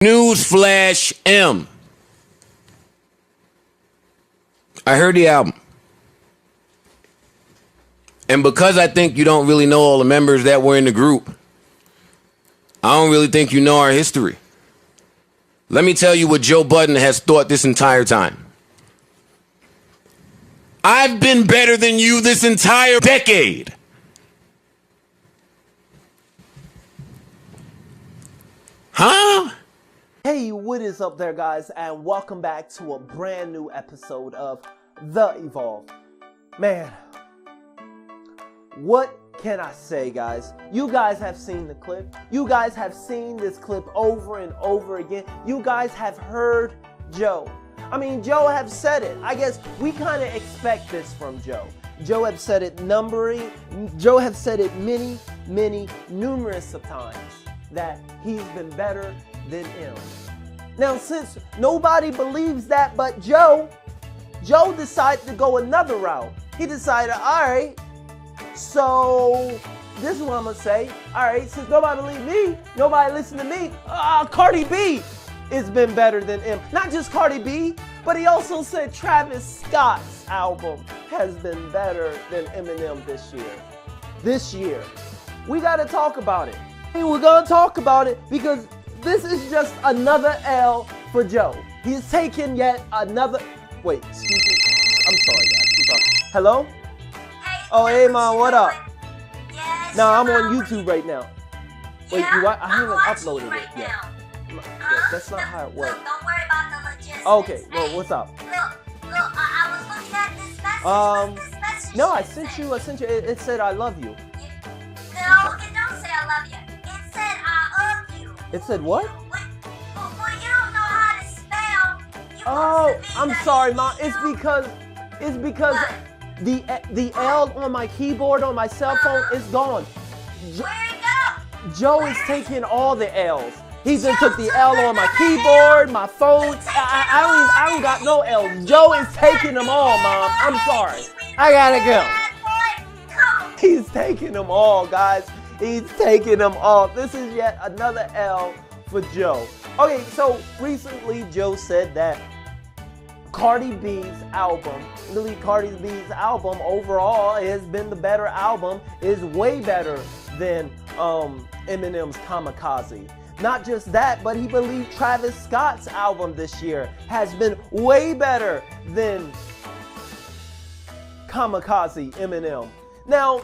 Newsflash M. I heard the album. And because I think you don't really know all the members that were in the group, I don't really think you know our history. Let me tell you what Joe Budden has thought this entire time. I've been better than you this entire decade. Huh? Hey, what is up there, guys, and welcome back to a brand new episode of The Evolve. Man, what can I say, guys? You guys have seen the clip. You guys have seen this clip over and over again. You guys have heard Joe. I mean, Joe have said it. I guess we kind of expect this from Joe. Joe have said it Joe have said it numerous of times that he's been better than him. Now, since nobody believes that but Joe decided to go another route. He decided, all right, so this is what I'm gonna say. All right, since nobody believe me, nobody listen to me, Cardi B has been better than him. Not just Cardi B, but he also said Travis Scott's album has been better than Eminem this year. This year. We gotta talk about it. We're gonna talk about it because this is just another L for Joe. He's taken yet another. Wait, excuse me. I'm sorry, guys. I'm sorry. Hello? Hey, oh, hey, man, what up? Yes, No, I'm on YouTube right now. Wait, yeah, I haven't uploaded right it yet. now. That's not how it works. Look, don't worry about the logistics. Okay, well, Hey, what's up? Look, I was looking at this message. What's this message No, I say? sent you. It said I love you. No, it don't say I love you. It said I love you. It said what? Well, you don't know how to spell. You Oh, supposed to be I'm the sorry, Ma. It's hero. because What? the L on my keyboard on my cell phone is gone. Where'd it go? Joe is taking all the L's. He just took the Joe L took on my another keyboard, my phone. He's taking I all don't the got no L's. L's. Joe is taking them all, Mom. I'm sorry. I gotta go. Come on. He's taking them all, guys. He's taking them all. This is yet another L for Joe. Okay, so recently Joe said that Cardi B's album overall has been the better album, is way better than Eminem's Kamikaze. Not just that, but he believed Travis Scott's album this year has been way better than Kamikaze Eminem. Now,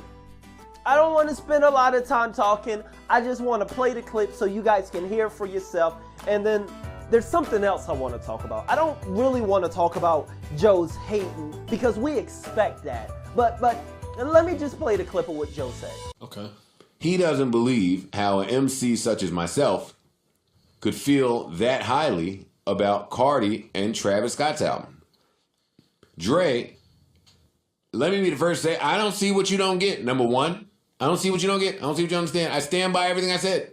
I don't want to spend a lot of time talking. I just want to play the clip so you guys can hear for yourself. And then there's something else I want to talk about. I don't really want to talk about Joe's hating because we expect that. But let me just play the clip of what Joe said. Okay. He doesn't believe how an MC such as myself could feel that highly about Cardi and Travis Scott's album. Dre, let me be the first to say, I don't see what you don't get, number one. I don't see what you don't get. I don't see what you understand. I stand by everything I said.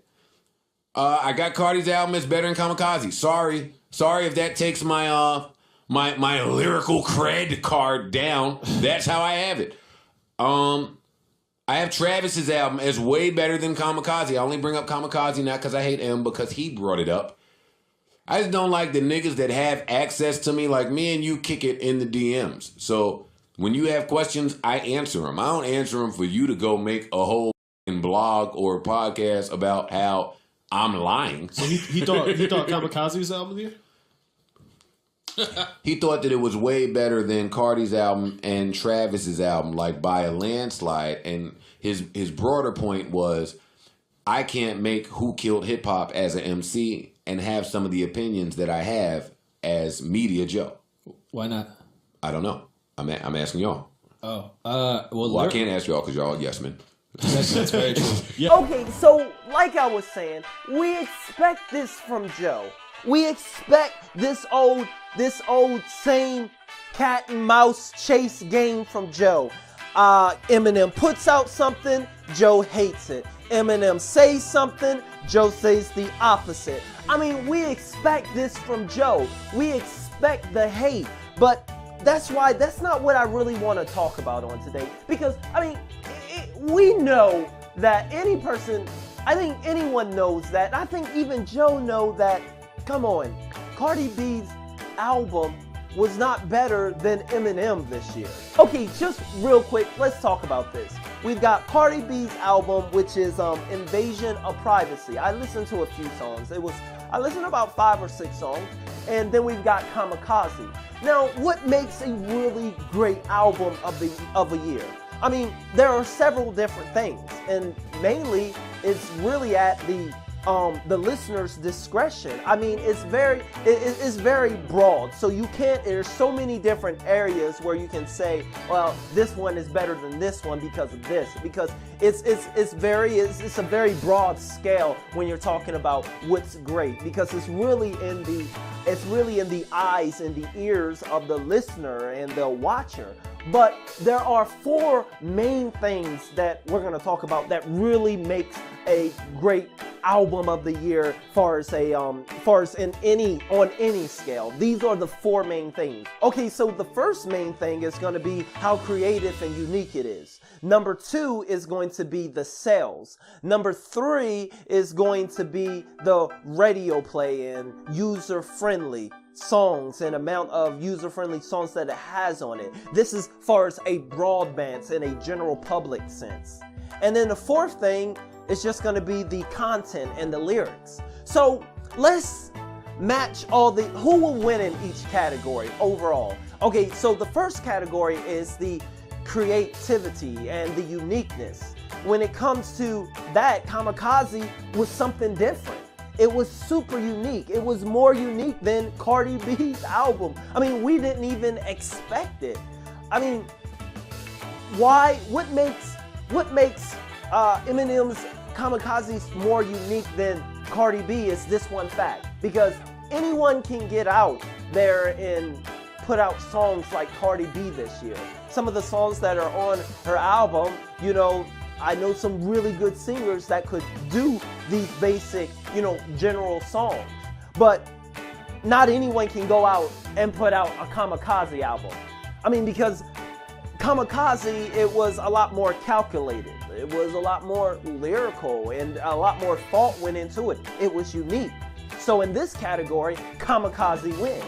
I got Cardi's album is better than Kamikaze. Sorry if that takes my my lyrical cred card down. That's how I have it. I have Travis's album as way better than Kamikaze. I only bring up Kamikaze not because I hate him, because he brought it up. I just don't like the niggas that have access to me. Like me and you kick it in the DMs. So when you have questions, I answer them. I don't answer them for you to go make a whole blog or a podcast about how I'm lying. So he thought Kamikaze's album here? He thought that it was way better than Cardi's album and Travis's album, like by a landslide. And his broader point was, I can't make Who Killed Hip Hop as an MC and have some of the opinions that I have as Media Joe. Why not? I don't know. I'm asking y'all. Oh, Well, I can't ask y'all because y'all are yes men. That's very true. Yeah. Okay, so like I was saying, we expect this from Joe. We expect this old same cat and mouse chase game from Joe. Eminem puts out something, Joe hates it. Eminem says something, Joe says the opposite. I mean, we expect this from Joe. We expect the hate, but that's not what I really want to talk about on today. Because, I mean, we know that any person, I think anyone knows that. I think even Joe knows that come on. Cardi B's album was not better than Eminem this year. Okay, just real quick, let's talk about this. We've got Cardi B's album, which is Invasion of Privacy. I listened to a few songs. I listened to about 5 or 6 songs. And then we've got Kamikaze. Now, what makes a really great album of a year? I mean, there are several different things, and mainly it's really at the listener's discretion. I mean, it's very broad. So you can't. There's so many different areas where you can say, well, this one is better than this one because of this. Because it's a very broad scale when you're talking about what's great. Because it's really in the eyes and the ears of the listener and the watcher. But there are 4 main things that we're going to talk about that really makes a great album of the year on any scale. These are the 4 main things. Okay, so the first main thing is going to be how creative and unique it is. Number 2 is going to be the sales. Number 3 is going to be the radio play and user-friendly songs and amount of user-friendly songs that it has on it. This is far as a broadband in a general public sense. And then the 4th thing is just going to be the content and the lyrics. So let's match who will win in each category overall. Okay, so the first category is the creativity and the uniqueness. When it comes to that, Kamikaze was something different. It was super unique. It was more unique than Cardi B's album. I mean, we didn't even expect it. I mean, why? What makes Eminem's Kamikaze more unique than Cardi B is this one fact. Because anyone can get out there and put out songs like Cardi B this year. Some of the songs that are on her album, you know, I know some really good singers that could do these basic, you know, general songs. But not anyone can go out and put out a Kamikaze album. I mean, because Kamikaze, it was a lot more calculated. It was a lot more lyrical and a lot more thought went into it. It was unique. So in this category, Kamikaze wins.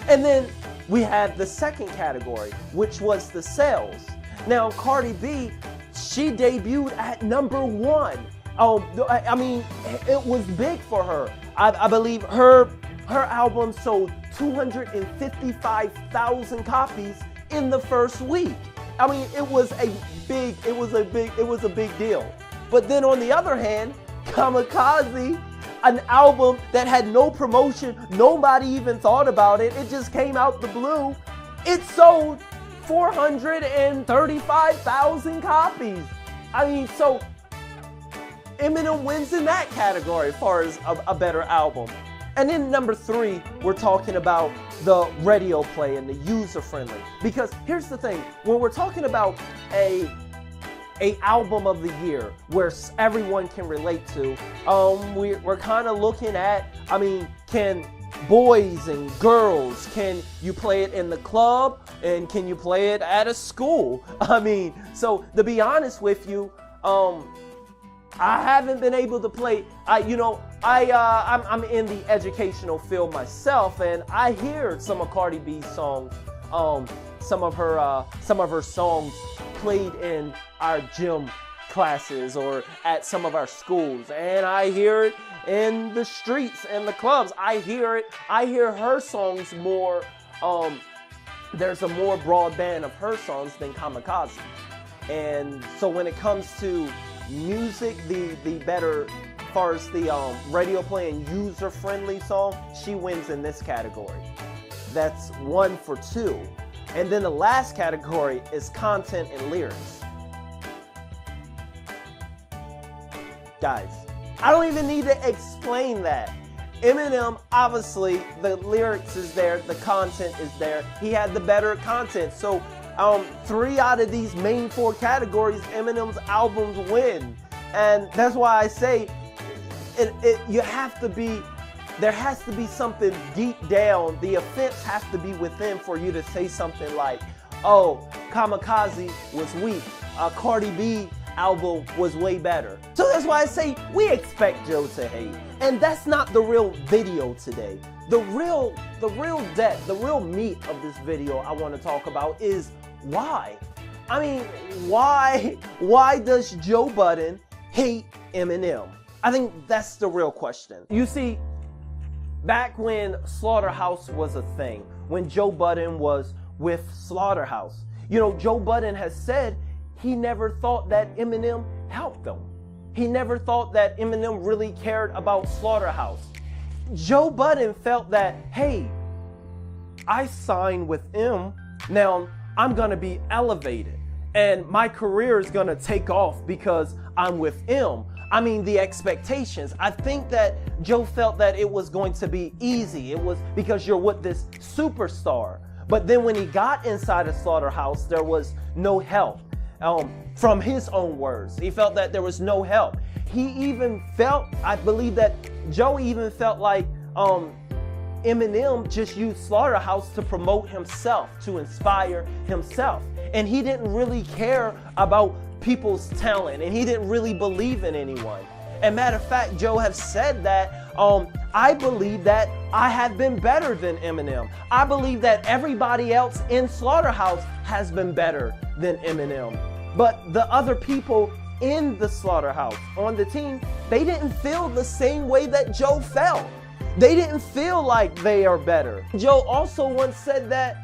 And then we have the second category, which was the sales. Now, Cardi B, she debuted at number 1. I mean, it was big for her. I believe her album sold 255,000 copies in the first week. I mean, it was a big deal. But then on the other hand, Kamikaze, an album that had no promotion, nobody even thought about it. It just came out the blue. It sold 435,000 copies. I mean, so Eminem wins in that category as far as a better album. And then number 3, we're talking about the radio play and the user-friendly. Because here's the thing, when we're talking about a album of the year where everyone can relate to, we're kind of looking at, I mean, can boys and girls, can you play it in the club and can you play it at a school? I mean, so to be honest with you, I haven't been able to play. I'm in the educational field myself, and I hear some of Cardi B's songs, some of her songs played in our gym classes or at some of our schools, and I hear it in the streets and the clubs. I hear it. I hear her songs more. There's a more broad band of her songs than Kamikaze, and so when it comes to music, the better, as far as the radio play and user-friendly song, she wins in this category. That's 1 for 2. And then the last category is content and lyrics. Guys, I don't even need to explain that. Eminem, obviously, the lyrics is there, the content is there. He had the better content. So 3 out of these main 4 categories, Eminem's albums win. And that's why I say there has to be something deep down. The offense has to be within for you to say something like, oh, Kamikaze was weak. Cardi B album was way better. So that's why I say we expect Joe to hate. And that's not the real video today. The real depth, the real meat of this video I want to talk about is why. I mean, why does Joe Budden hate Eminem? I think that's the real question. You see, back when Slaughterhouse was a thing, when Joe Budden was with Slaughterhouse, you know, Joe Budden has said he never thought that Eminem helped them. He never thought that Eminem really cared about Slaughterhouse. Joe Budden felt that, hey, I signed with him, now I'm gonna be elevated and my career is gonna take off because I'm with him. I mean, the expectations. I think that Joe felt that it was going to be easy. It was because you're with this superstar. But then when he got inside of Slaughterhouse, there was no help. From his own words, he felt that there was no help. He even felt, I believe that Joe even felt like Eminem just used Slaughterhouse to promote himself, to inspire himself. And he didn't really care about people's talent, and he didn't really believe in anyone. And matter of fact, Joe has said that I believe that I have been better than Eminem. I believe that everybody else in Slaughterhouse has been better than Eminem. But the other people in the Slaughterhouse on the team, they didn't feel the same way that Joe felt. They didn't feel like they are better. Joe also once said that,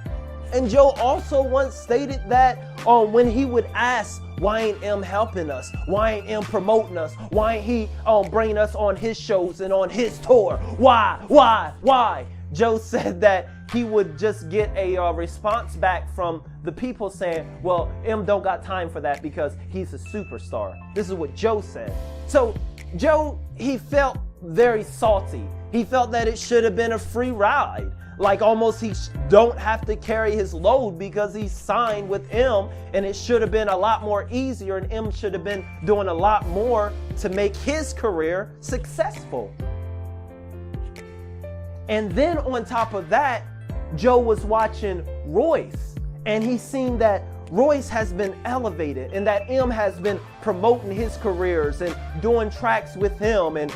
and Joe also once stated that when he would ask, why ain't M helping us? Why ain't M promoting us? Why ain't he bringing us on his shows and on his tour? Why? Joe said that he would just get a response back from the people saying, well, M don't got time for that because he's a superstar. This is what Joe said. So Joe, he felt very salty. He felt that it should have been a free ride. Like almost he don't have to carry his load because he signed with M, and it should have been a lot more easier, and M should have been doing a lot more to make his career successful. And then on top of that, Joe was watching Royce, and he seen that Royce has been elevated and that M has been promoting his careers and doing tracks with him and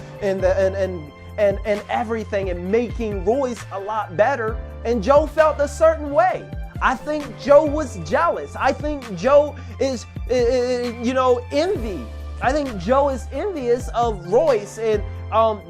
everything and making Royce a lot better. And Joe felt a certain way. I think Joe was jealous. I think Joe is, envy. I think Joe is envious of Royce and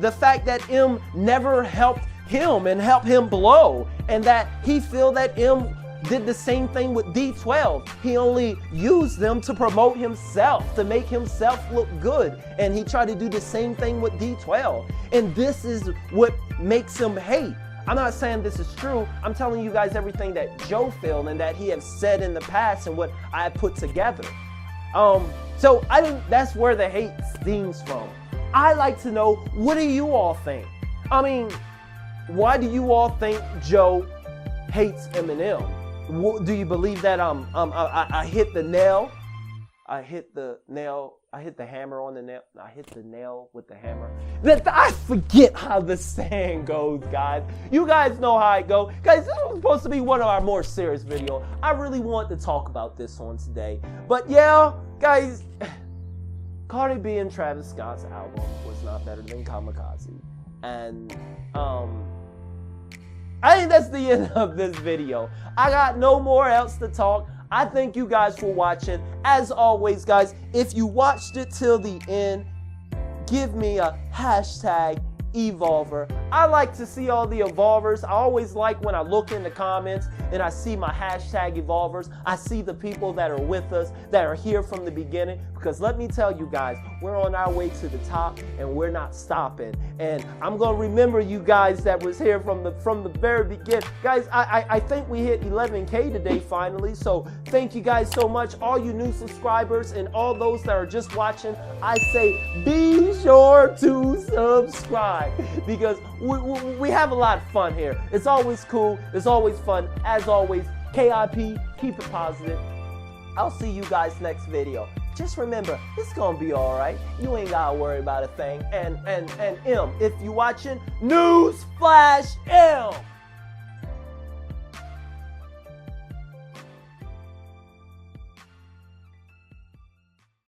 the fact that M never helped him and helped him blow, and that he feel that M did the same thing with D12. He only used them to promote himself, to make himself look good. And he tried to do the same thing with D12. And this is what makes him hate. I'm not saying this is true. I'm telling you guys everything that Joe felt and that he has said in the past and what I put together. So I think that's where the hate stems from. I like to know, what do you all think? I mean, why do you all think Joe hates Eminem? Do you believe that I hit the nail? I hit the hammer on the nail. I hit the nail with the hammer. I forget how the saying goes, guys. You guys know how it goes. Guys, this was supposed to be one of our more serious videos. I really want to talk about this one today. But yeah, guys, Cardi B and Travis Scott's album was not better than Kamikaze. And I think that's the end of this video. I got no more else to talk. I thank you guys for watching. As always, guys, if you watched it till the end, give me a hashtag Evolver. I like to see all the evolvers. I always like when I look in the comments and I see my hashtag Evolvers. I see the people that are with us, that are here from the beginning. Because let me tell you guys, we're on our way to the top and we're not stopping. And I'm going to remember you guys that was here from the very beginning. Guys, I think we hit 11K today finally. So thank you guys so much. All you new subscribers and all those that are just watching, I say be sure to subscribe. Because we have a lot of fun here. It's always cool. It's always fun. As always, KIP, keep it positive. I'll see you guys next video. Just remember, it's gonna be all right. You ain't gotta worry about a thing. And M, if you watching, News Flash M.